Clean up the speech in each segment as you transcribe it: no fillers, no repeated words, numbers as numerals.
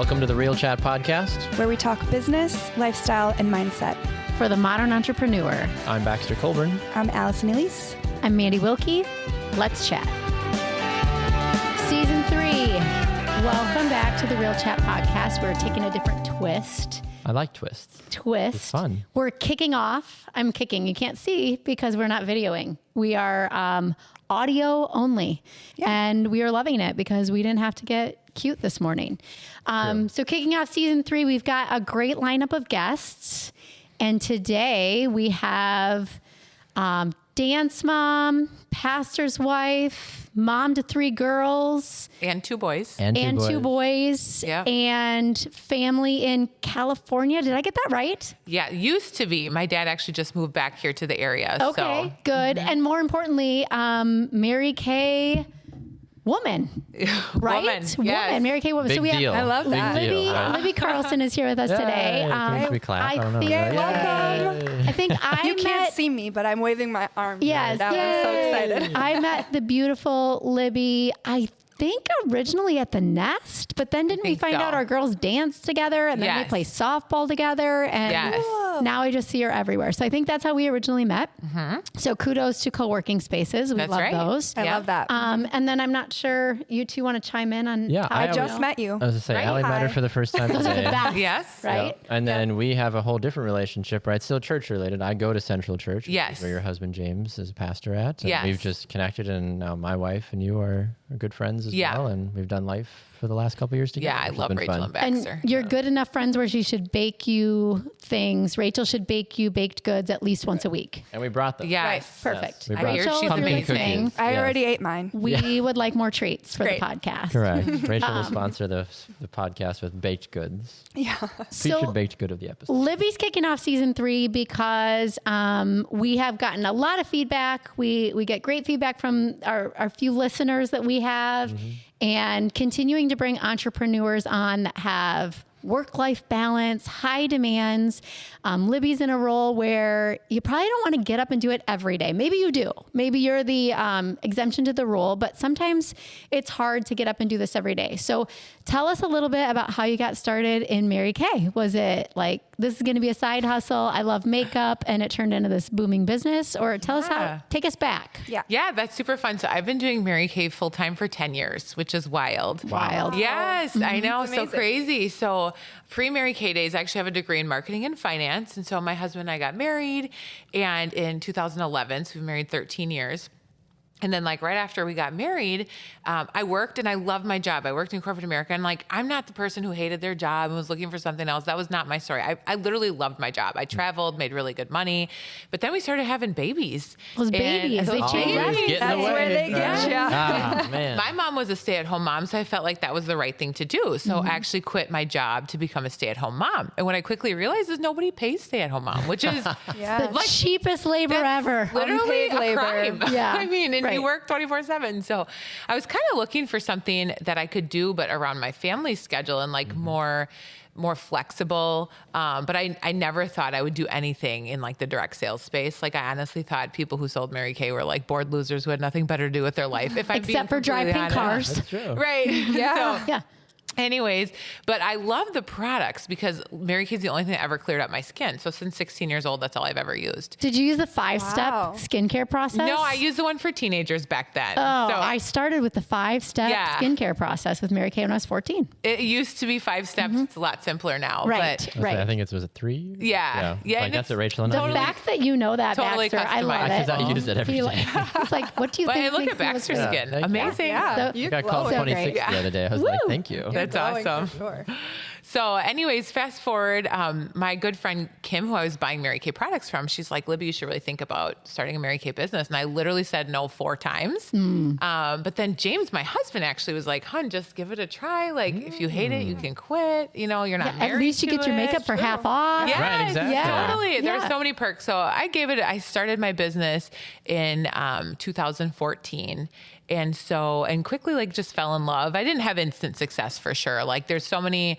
Welcome to the Real Chat Podcast, where we talk business, lifestyle, and mindset. For the modern entrepreneur. I'm Baxter Colburn. I'm Allison Elise. I'm Mandi Wilkie. Let's chat. Season 3. Welcome back to the Real Chat Podcast. We're taking a different twist. I like twists. It's fun. We're kicking off. I'm kicking. You can't see because we're not videoing. We are audio only. Yeah. And we are loving it because we didn't have to get cute this morning. So kicking off season 3, we've got a great lineup of guests. And today we have dance mom, pastor's wife, mom to 3 girls. And 2 boys. And two boys. Yep. And family in California. Did I get that right? Yeah, used to be. My dad actually just moved back here to the area. Okay, good. And more importantly, Mary Kay woman, right? Yes. Woman, Mary Kay woman. Big So we deal. have, I love that. Libby Carlson is here with us today. Can we clap? I don't know. I think I You can't see me, but I'm waving my arms. Yes, right now. I'm so excited. I met the beautiful Libby, I think originally at the Nest, but then didn't we find out our girls dance together and then they play softball together, and now I just see her everywhere. So I think that's how we originally met. So kudos to co-working spaces. We love those. I love that. And then I'm not sure you two want to chime in on how I just met you. I was going to say, Allie met her for the first time Those are the today. best. Yes. Right? Yep. And then we have a whole different relationship, right? Still church related. I go to Central Church, Yes. where your husband James is a pastor at. And Yes. we've just connected, and now my wife and you are good friends as well. And we've done life for the last couple of years together. Yeah, I love Rachel and And Baxter. you're good enough friends where she should bake you things. Rachel should bake you baked goods at least once a week. And we brought them. Yes. Perfect. We brought Rachel, she's pumpkin amazing. cookies. I Yes. already ate mine. we would like more treats for Great. the podcast. Correct. Rachel will sponsor the podcast with baked goods. Yeah. Featured baked good of the episode. Libby's kicking off season 3 because we have gotten a lot of feedback. We get great feedback from our few listeners that we have, and continuing to bring entrepreneurs on that have work-life balance, high demands. Libby's in a role where you probably don't want to get up and do it every day. Maybe you do. Maybe you're the exemption to the rule, but sometimes it's hard to get up and do this every day. So tell us a little bit about how you got started in Mary Kay. Was it like, this is going to be a side hustle, I love makeup, and it turned into this booming business? Or tell us how, take us back. Yeah, that's super fun. So I've been doing Mary Kay full time for 10 years, which is wild. Wild. Yes, I know. It's So amazing. crazy. So pre-Mary Kay days, I actually have a degree in marketing and finance. And so my husband and I got married, and in 2011, so we've been married 13 years. And then like right after we got married, I worked and I loved my job. I worked in corporate America, and like, I'm not the person who hated their job and was looking for something else. That was not my story. I literally loved my job. I traveled, made really good money, but then we started having babies. Those babies, they change everything. That's where they get you. Ah, man. My mom was a stay-at-home mom, so I felt like that was the right thing to do. So I actually quit my job to become a stay-at-home mom. And what I quickly realized is nobody pays stay-at-home mom, which is Yeah. The cheapest labor ever. literally Unpaid a labor. crime. Yeah, I mean, and right. you work 24/7. So I was kind of looking for something that I could do, but around my family schedule and like more flexible. But I never thought I would do anything in like the direct sales space. Like I honestly thought people who sold Mary Kay were like bored losers who had nothing better to do with their life. If I'm Except for being drive completely pink honest. cars. That's true. Right. Yeah. So, Yeah. anyways, but I love the products because Mary Kay's the only thing that ever cleared up my skin. So since 16 years old, that's all I've ever used. Did you use the 5-step Wow. skincare process? No, I used the one for teenagers back then. Oh, so I started with the 5-step Yeah. skincare process with Mary Kay when I was 14. it used to be 5 steps. It's a lot simpler now. Right. But I think was it 3? Yeah. Yeah, Like and that's it's what Rachel and The I use. fact that you know that, Totally Baxter, I love customized. it. I use it every You day. It's like, what do you but think? I look makes at me look Baxter's good? skin. thank you. Amazing. Yeah. So- You I got glow. called So 26 great. the other day. I was like, thank you. That's Glowing awesome. for sure. So anyways, fast forward, my good friend Kim, who I was buying Mary Kay products from, she's like, Libby, you should really think about starting a Mary Kay business. And I literally said no 4 times. But then James, my husband, actually was like, hun, just give it a try. Like, if you hate it, you can quit. You know, you're not married At least you to get your it. makeup for half off. Yes, Right, exactly. Yeah. totally. There's Yeah. so many perks. So I started my business in 2014. And quickly like just fell in love. I didn't have instant success for sure. Like there's so many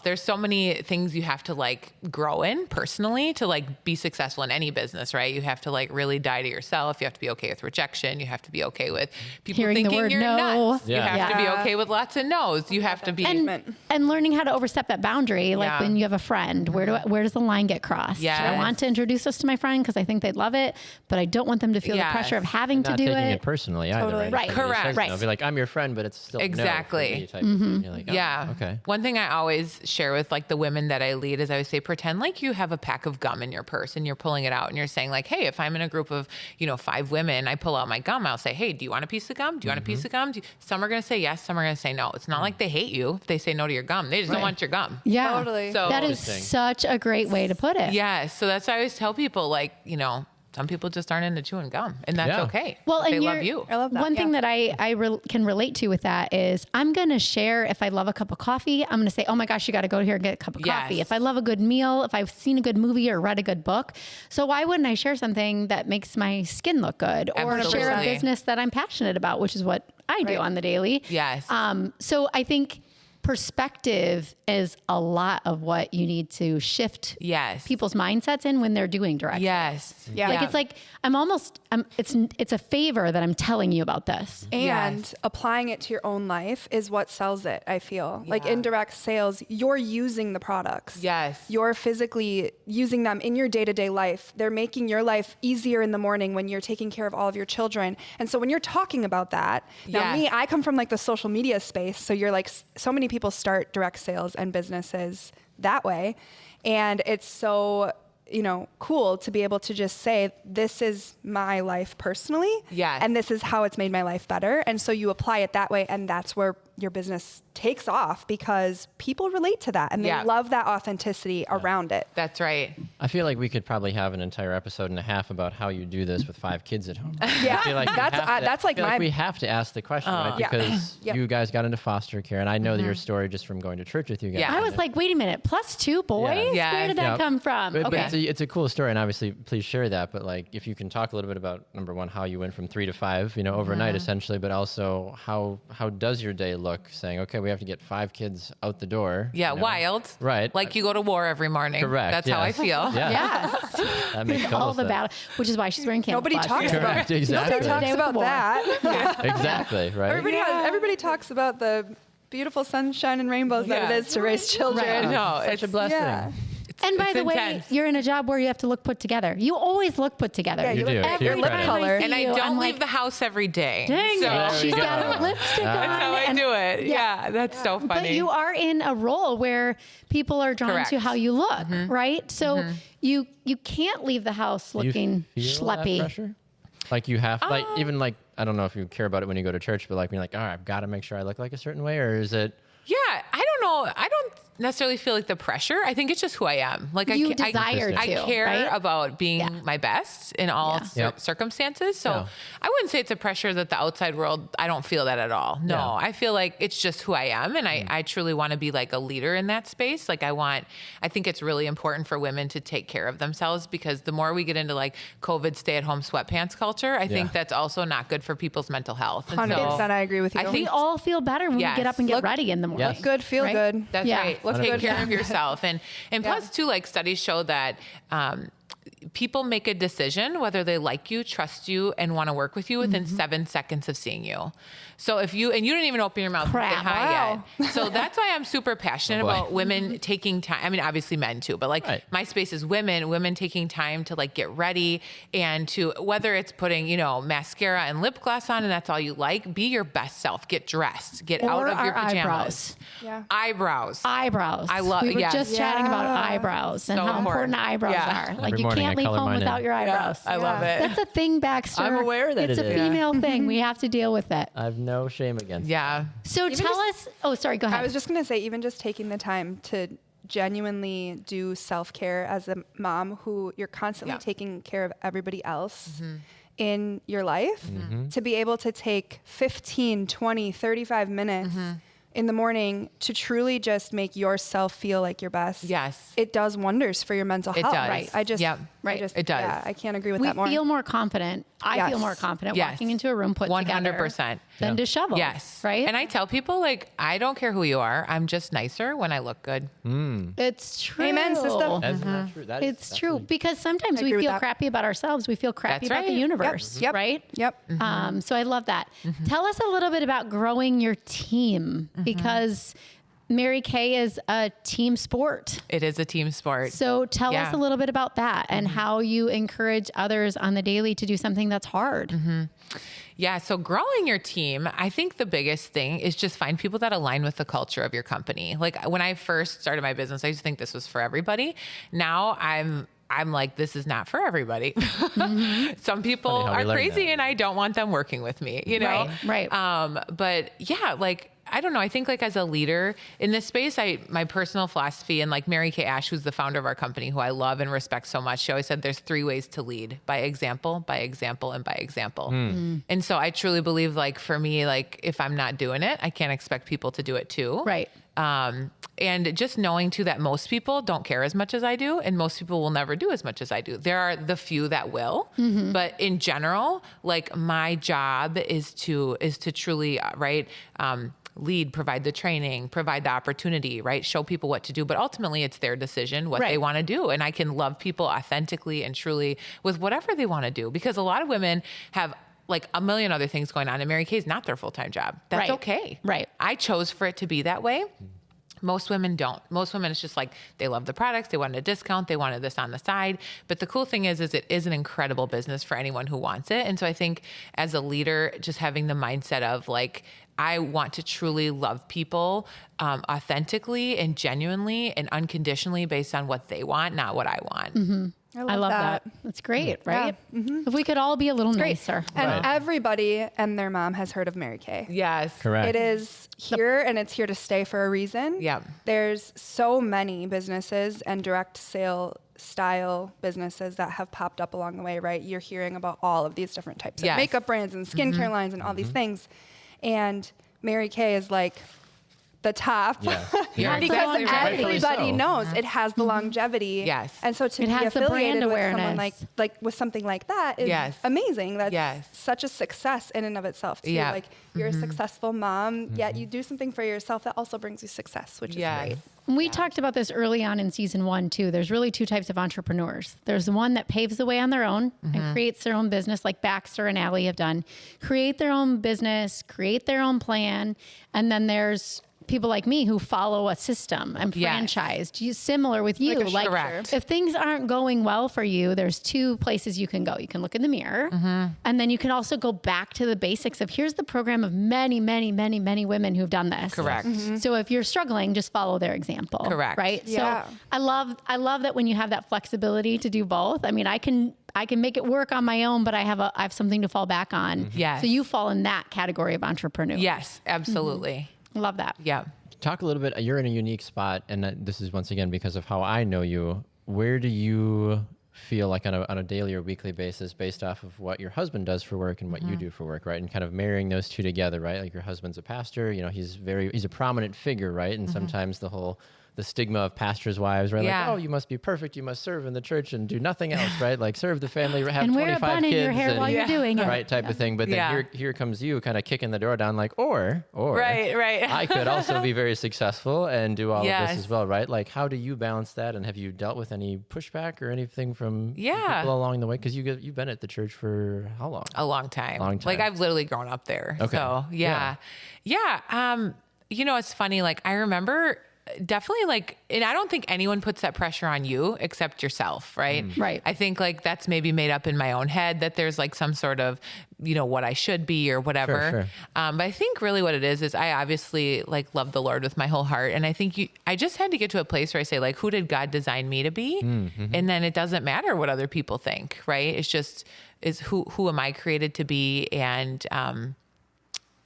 there's so many things you have to like grow in personally to like be successful in any business, right? You have to like really die to yourself. You have to be okay with rejection. You have to be okay with people Hearing the thinking word you're no. nuts. You have to be okay with lots of no's. You have to be and learning how to overstep that boundary. Like when you have a friend, where does the line get crossed? Yes. I want to introduce this to my friend because I think they'd love it, but I don't want them to feel the pressure of having to do not taking it. it personally either. Totally. Right. Correct. Right. Be like, I'm your friend, but it's still Exactly. no for me type of thing. You're like, yeah. Okay. One thing I always share with like the women that I lead is I always say, pretend like you have a pack of gum in your purse and you're pulling it out and you're saying like, hey, if I'm in a group of, 5 women, I pull out my gum. I'll say, hey, do you want a piece of gum? Do you want a piece of gum? Some are going to say yes. Some are going to say no. It's not like they hate you if they say no to your gum. They just don't want your gum. Yeah. Totally. So That is such a great way to put it. yeah. So that's why I always tell people like, some people just aren't into chewing gum, and that's okay. Well, and they love you. I love that. One thing that I can relate to with that is I'm going to share if I love a cup of coffee, I'm going to say, oh my gosh, you got to go here and get a cup of coffee. If I love a good meal, if I've seen a good movie or read a good book. So why wouldn't I share something that makes my skin look good or share a business that I'm passionate about, which is what I do on the daily. Yes. So I think perspective is a lot of what you need to shift people's mindsets in when they're doing direct Yes. Yeah. Like it's like it's a favor that I'm telling you about this. And applying it to your own life is what sells it, I feel. Like in direct sales, you're using the products. Yes. You're physically using them in your day-to-day life. They're making your life easier in the morning when you're taking care of all of your children. And so when you're talking about that, now me, I come from like the social media space. So you're like, so many people start direct sales and businesses that way. And it's so, cool to be able to just say, this is my life personally. Yes. And this is how it's made my life better. And so you apply it that way. And that's where your business takes off because people relate to that and they love that authenticity around it. That's right. I feel like we could probably have an entire episode and a half about how you do this with 5 kids at home. Yeah, I feel like that's like we have to ask the question, right? Because you guys got into foster care, and I know that your story just from going to church with you guys. I was like, wait a minute, plus 2 boys? Yeah. Where did that come from? But it's a cool story, and obviously, please share that. But like, if you can talk a little bit about number one, how you went from 3 to 5, overnight essentially, but also how does your day look? Saying, okay, we have to get 5 kids out the door. Yeah, wild. Right. Like you go to war every morning. Correct. That's how I feel. Yeah. Yes. That makes total All the sense. battle, which is why she's wearing camouflage. Nobody talks about Exactly. Nobody talks about that. Exactly. Right. Everybody talks about the beautiful sunshine and rainbows that it is to raise children. Right. No, Such a blessing. Yeah. And by It's the intense. way, you're in a job where you have to look put together. You always look put together. Yeah, You do. Every Your lip credit. color. And I don't leave the house every day. Dang so it. She's There you got go. a lipstick on. that's how I do it. Yeah, that's so funny. But you are in a role where people are drawn Correct. to how you look, right? So you can't leave the house looking you feel schleppy. That pressure? Like you have, like even like I don't know if you care about it when you go to church, but like you're like, all right, I've got to make sure I look like a certain way, or is it? Yeah, I don't know. I don't necessarily feel like the pressure. I think it's just who I am. Like You I desire I to, care right? about being my best in all Yep. circumstances. So Yeah. I wouldn't say it's a pressure that the outside world, I don't feel that at all. No, Yeah. I feel like it's just who I am. And I truly want to be like a leader in that space. Like I think it's really important for women to take care of themselves because the more we get into like COVID stay-at-home sweatpants culture, I think that's also not good for people's mental health. And 100%, I agree with you. I We think all feel better when we get up and get ready in the morning. Yes. Good, feel Right? good. That's Yeah. right. Look Take good. care of yourself. And plus, too, like studies show that people make a decision whether they like you, trust you, and want to work with you within 7 seconds of seeing you. So if you didn't even open your mouth and say hi yet. So that's why I'm super passionate about women taking time. I mean, obviously men too, but like my space is women taking time to like get ready and to, whether it's putting, mascara and lip gloss on and that's all you like, be your best self, get dressed, get out of your pajamas. Eyebrows. I love- We were yes. just chatting about eyebrows and So how important important. eyebrows Yeah. are. Like Every you morning can't I leave color home mine in. without your eyebrows. I love it. That's a thing, Baxter. I'm aware that it's it a is. female thing. We have to deal with it. I have no shame against. Yeah. So tell us. Oh, sorry. Go ahead. I was just going to say, even just taking the time to genuinely do self-care as a mom who you're constantly taking care of everybody else in your life, to be able to take 15, 20, 35 minutes in the morning to truly just make yourself feel like your best. Yes. It does wonders for your mental health. does. Right. I just, Right. It does. Yeah, I can't agree with We that more. feel more confident. I Yes. feel more confident Yes. walking into a room put 100%. together than disheveled. Yes. Right. And I tell people, like, I don't care who you are. I'm just nicer when I look good. It's true. Amen, sister. That's not true. That is It's true because sometimes I we agree with feel that. crappy about ourselves. We feel crappy That's about the right. universe. Yep. Right. Yep. So I love that. Tell us a little bit about growing your team because Mary Kay is a team sport. It is a team sport. So tell us Yeah. a little bit about that and how you encourage others on the daily to do something that's hard. Yeah. So growing your team, I think the biggest thing is just find people that align with the culture of your company. Like when I first started my business, I used to think this was for everybody. Now I'm like, this is not for everybody. Some people Funny how we are learn crazy that. and I don't want them working with me, you know? Right. But yeah, like, I don't know. I think like as a leader in this space, my personal philosophy and like Mary Kay Ash, who's the founder of our company, who I love and respect so much. She always said there's 3 ways to lead: by example, by example, and by example. And so I truly believe like for me, like if I'm not doing it, I can't expect people to do it too. Right. And just knowing too that most people don't care as much as I do, and most people will never do as much as I do. There are the few that will, but in general, like my job is to truly lead, provide the training, provide the opportunity, right? Show people what to do, but ultimately it's their decision what they want to do. And I can love people authentically and truly with whatever they want to do, because a lot of women have like a million other things going on, and Mary Kay is not their full-time job. That's okay. Right. I chose for it to be that way. Most women don't. Most women, it's just like they love the products, they wanted a discount, they wanted this on the side. But the cool thing is it is an incredible business for anyone who wants it. And so I think as a leader, just having the mindset of like, I want to truly love people authentically and genuinely and unconditionally based on what they want, not what I want. I love that. That's great, right? If we could all be a little nicer. And everybody and their mom has heard of Mary Kay. Yes. Correct. It is here and it's here to stay for a reason. Yeah. There's so many businesses and direct sale style businesses that have popped up along the way, right? You're hearing about all of these different types of makeup brands and skincare lines and all these things. And Mary Kay is like the top Yeah. because Exactly. everybody so. knows it has the longevity. Yes. And so to It be has the brand affiliated with someone awareness. like with something like that is amazing. That's such a success in and of itself too. Yeah. Like you're a successful mom, yet you do something for yourself that also brings you success, which is great. We talked about this early on in season 1 too. There's really 2 types of entrepreneurs. There's the one that paves the way on their own and creates their own business, like Baxter and Allie have done. Create their own business, create their own plan. And then there's people like me who follow a system and franchised. Similar with you. Like a Correct. If things aren't going well for you, there's 2 places you can go. You can look in the mirror, and then you can also go back to the basics of here's the program of many, many, many, many women who've done this. Correct. So if you're struggling, just follow their example. Correct. Right. Yeah. So I love that when you have that flexibility to do both. I mean, I can make it work on my own, but I have something to fall back on. Yes. So you fall in that category of entrepreneur. Yes, absolutely. Love that. Yeah. Talk a little bit. You're in a unique spot, and this is once again because of how I know you. Where do you feel like on a daily or weekly basis, based off of what your husband does for work and what you do for work, right? And kind of marrying those 2 together, right? Like your husband's a pastor, you know, he's a prominent figure, right? And sometimes the stigma of pastors' wives, right? Yeah. Like, oh, you must be perfect. You must serve in the church and do nothing else, right? Like serve the family, have And wear a 25 bun kids. in your hair while you're doing it. Right, type of thing. But then here comes you kind of kicking the door down like, or Right. I could also be very successful and do all of Yes. this as well, right? Like, how do you balance that? And have you dealt with any pushback or anything from people along the way? Because you've been at the church for how long? A long time. Long time. Like I've literally grown up there. Okay. So yeah. You know, it's funny. Like I remember definitely like, and I don't think anyone puts that pressure on you except yourself. Right. Right. I think like that's maybe made up in my own head that there's like some sort of, you know, what I should be or whatever. Sure. But I think really what it is I obviously like love the Lord with my whole heart. And I think I just had to get to a place where I say like, who did God design me to be? And then it doesn't matter what other people think. Right. It's just, who am I created to be? And,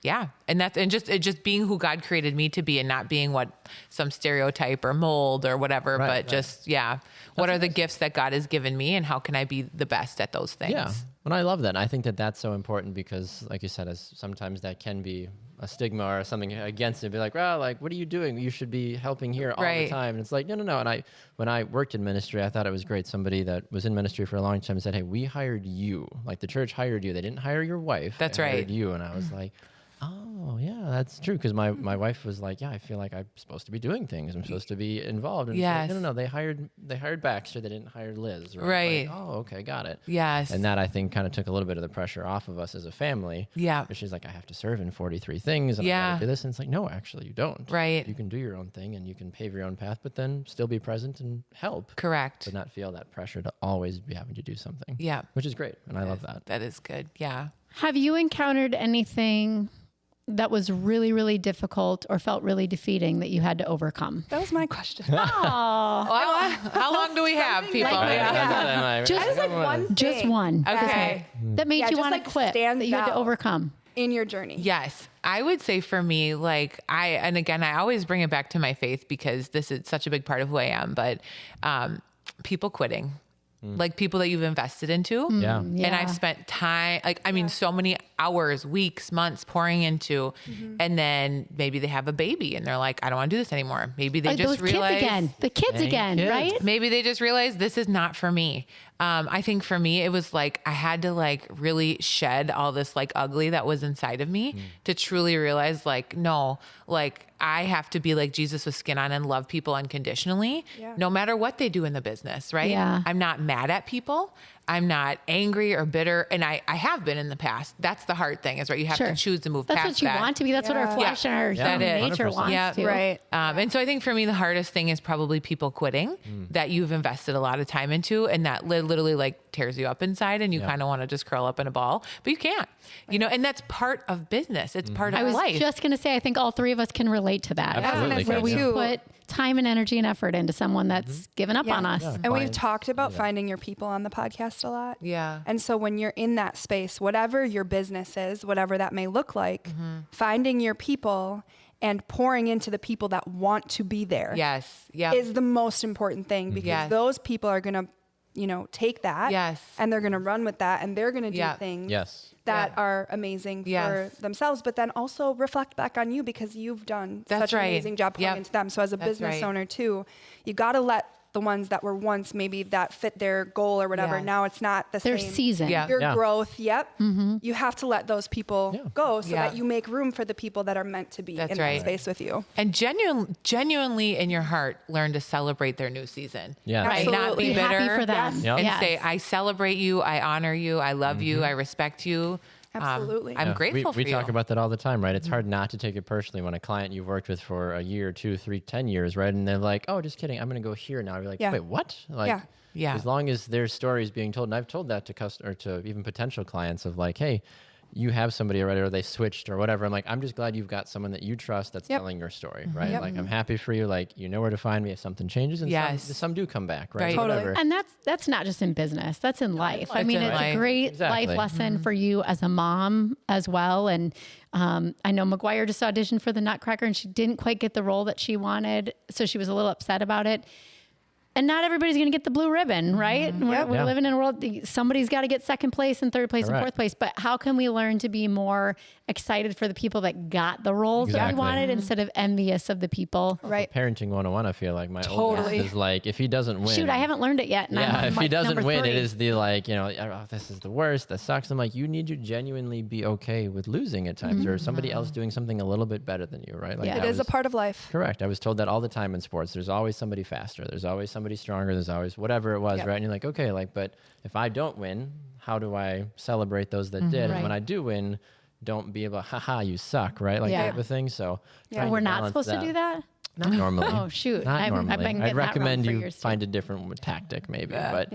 and just being who God created me to be and not being what some stereotype or mold or whatever, what are the gifts that God has given me and how can I be the best at those things? Yeah. And I love that. And I think that that's so important because, like you said, as sometimes that can be a stigma or something against it. Be like, well, like, what are you doing? You should be helping here all the time. And it's like, no. And when I worked in ministry, I thought it was great. Somebody that was in ministry for a long time said, hey, we hired you. Like the church hired you. They didn't hire your wife. That's they right. hired you. And I was like, oh, yeah, that's true. Because my wife was like, yeah, I feel like I'm supposed to be doing things. I'm supposed to be involved. And yes. like, no. They hired Baxter. They didn't hire Liz. Right. Like, oh, okay, got it. Yes. And that, I think, kind of took a little bit of the pressure off of us as a family. Yeah. But she's like, I have to serve in 43 things. And I got to do this. And it's like, no, actually, you don't. Right. You can do your own thing and you can pave your own path, but then still be present and help. Correct. But not feel that pressure to always be having to do something. Yeah. Which is great. And I love that. That is good. Yeah. Have you encountered anything that was really, really difficult or felt really defeating that you had to overcome? That was my question. Oh, Well, how long do we have, people? Just one thing just one. Okay. That made you just, want like, to quit, stands that you had to out. overcome. in your journey. Yes. I would say for me, like and again, I always bring it back to my faith because this is such a big part of who I am, but people quitting. Like people that you've invested into. Yeah. And I've spent time, so many hours, weeks, months pouring into, and then maybe they have a baby and they're like, I don't want to do this anymore. Maybe they just realize the kids again, right? Maybe they just realize this is not for me. I think for me, it was like, I had to like really shed all this like ugly that was inside of me to truly realize like, no, like I have to be like Jesus with skin on and love people unconditionally, no matter what they do in the business. Right. Yeah. I'm not mad at people. I'm not angry or bitter. And I have been in the past. That's the hard thing is, right. You have to choose to move past that. That's what you want to be. That's what our flesh and our human nature 100%. wants to. Right. And so I think for me, the hardest thing is probably people quitting that you've invested a lot of time into and that literally like tears you up inside and you kind of want to just curl up in a ball, but you can't, and that's part of business. It's part of life. I was just going to say, I think all three of us can relate to that. Absolutely. Where we too. put time and energy and effort into someone that's given up on us. And we've talked about finding your people on the podcast a lot. Yeah. And so when you're in that space, whatever your business is, whatever that may look like, finding your people and pouring into the people that want to be there is the most important thing because those people are going to, take that and they're going to run with that and they're going to do things that are amazing for themselves, but then also reflect back on you because you've done such an amazing job pouring into them. So as a business owner too, you got to let the ones that were once maybe that fit their goal or whatever. Now it's not the Their same. season. Your growth. You have to let those people go so that you make room for the people that are meant to be in that space with you. And genuinely in your heart, learn to celebrate their new season. Yeah. Right. Not be bitter. Happy for them. And say, I celebrate you. I honor you. I love you. I respect you. Absolutely. I'm grateful for you. We talk about that all the time, right? It's hard not to take it personally when a client you've worked with for a year, 2, 3, 10 years, right? And they're like, oh, just kidding. I'm going to go here now. You're like, wait, what? Like, as long as their story is being told, and I've told that to customers, to even potential clients of like, hey, you have somebody already or they switched or whatever. I'm like, I'm just glad you've got someone that you trust that's telling your story, right? Like, I'm happy for you. Like, you know where to find me if something changes. And some do come back, right? Totally. Whatever. And that's not just in business. That's in life. I mean, it's a great life lesson for you as a mom as well. And I know McGuire just auditioned for the Nutcracker and she didn't quite get the role that she wanted. So she was a little upset about it. And not everybody's going to get the blue ribbon, right? We're living in a world, somebody's got to get second place and third place and fourth place. But how can we learn to be more excited for the people that got the roles that we wanted instead of envious of the people? Right. Parenting 101, I feel like my oldest is like, if he doesn't win. Shoot, I haven't learned it yet. And I'm if like he doesn't win, 3. it is the like, oh, this is the worst. That sucks. I'm like, you need to genuinely be okay with losing at times or somebody else doing something a little bit better than you, right? Like It is a part of life. Correct. I was told that all the time in sports. There's always somebody faster. There's always somebody stronger. There's always whatever it was, right? And you're like, okay, like, but if I don't win, how do I celebrate those that did? And when I do win, don't be able, haha, you suck, right? Like that type of thing. So we're not supposed to do that? Not normally. Oh, shoot. Not normally. I've been getting I'd recommend that wrong for you years, too. find a different tactic maybe, but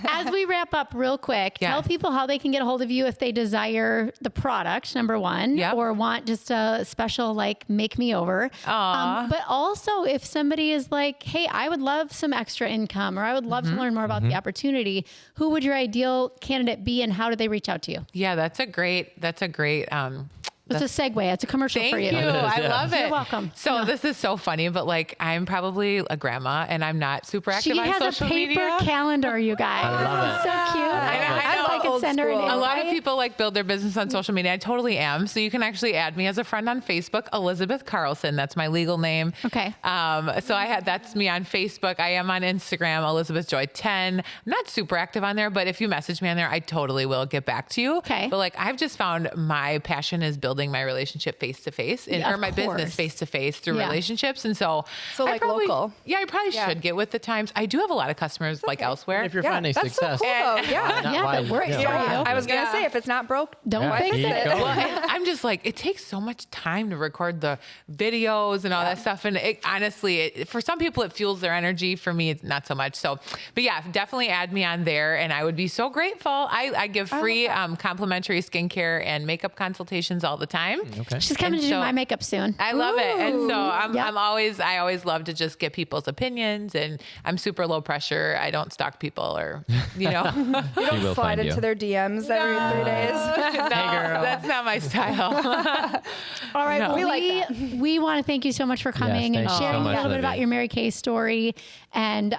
As we wrap up real quick, tell people how they can get a hold of you if they desire the product, number one, or want just a special, like, make me over. But also if somebody is like, hey, I would love some extra income or I would love to learn more about the opportunity, who would your ideal candidate be and how do they reach out to you? Yeah, that's a great It's a segue. It's a commercial Thank for you. you. I love it. You're welcome. So this is so funny, but like I'm probably a grandma and I'm not super active She on has social a paper media. calendar, you guys. I love This is so cute. I know. I could send her an Old A school. lot of invite. people like build their business on social media. I totally am. So you can actually add me as a friend on Facebook, Elizabeth Carlson. That's my legal name. Okay. So that's me on Facebook. I am on Instagram, Elizabeth Joy 10. I'm not super active on there, but if you message me on there, I totally will get back to you. Okay. But like I've just found my passion is building my relationship face to face or of my course. business face to face through Yeah. relationships. And so like local. Yeah, I probably should get with the times. I do have a lot of customers like elsewhere. If you're Yeah, finding that's success, so cool though. Yeah. Yeah, why- that works yeah, for why you. not? I was gonna Yeah. say, if it's not broke, Don't Yeah, fix keep it. going. Well, and I'm just like, it takes so much time to record the videos and all that stuff. And honestly, for some people, it fuels their energy. For me, it's not so much. So, but yeah, definitely add me on there. And I would be so grateful. I give free complimentary skincare and makeup consultations all the time. Okay. She's coming And to do so- my makeup soon. I love it. And so Yep. I always love to just get people's opinions, and I'm super low pressure. I don't stalk people or, She will slide find into you. their DMs every 3 days. No, girl. that's not my style. All right. No. Well, We like we want to thank you so much for coming and thank you sharing so much, a little bit Libby. about your Mary Kay story and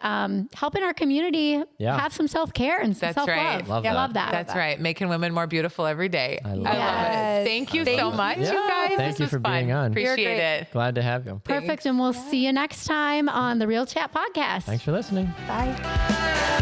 helping our community Yeah. have some self-care and some That's self-love. right. Love Yeah, that. love that. That's right. Making women more beautiful every day. I love that. it. Thank you so Thank much, you. you guys. Thank This you was for fun. being on. You're Appreciate great. it. Glad to have you. Perfect. And we'll see you next time on the Real Chat Podcast. Thanks for listening. Bye.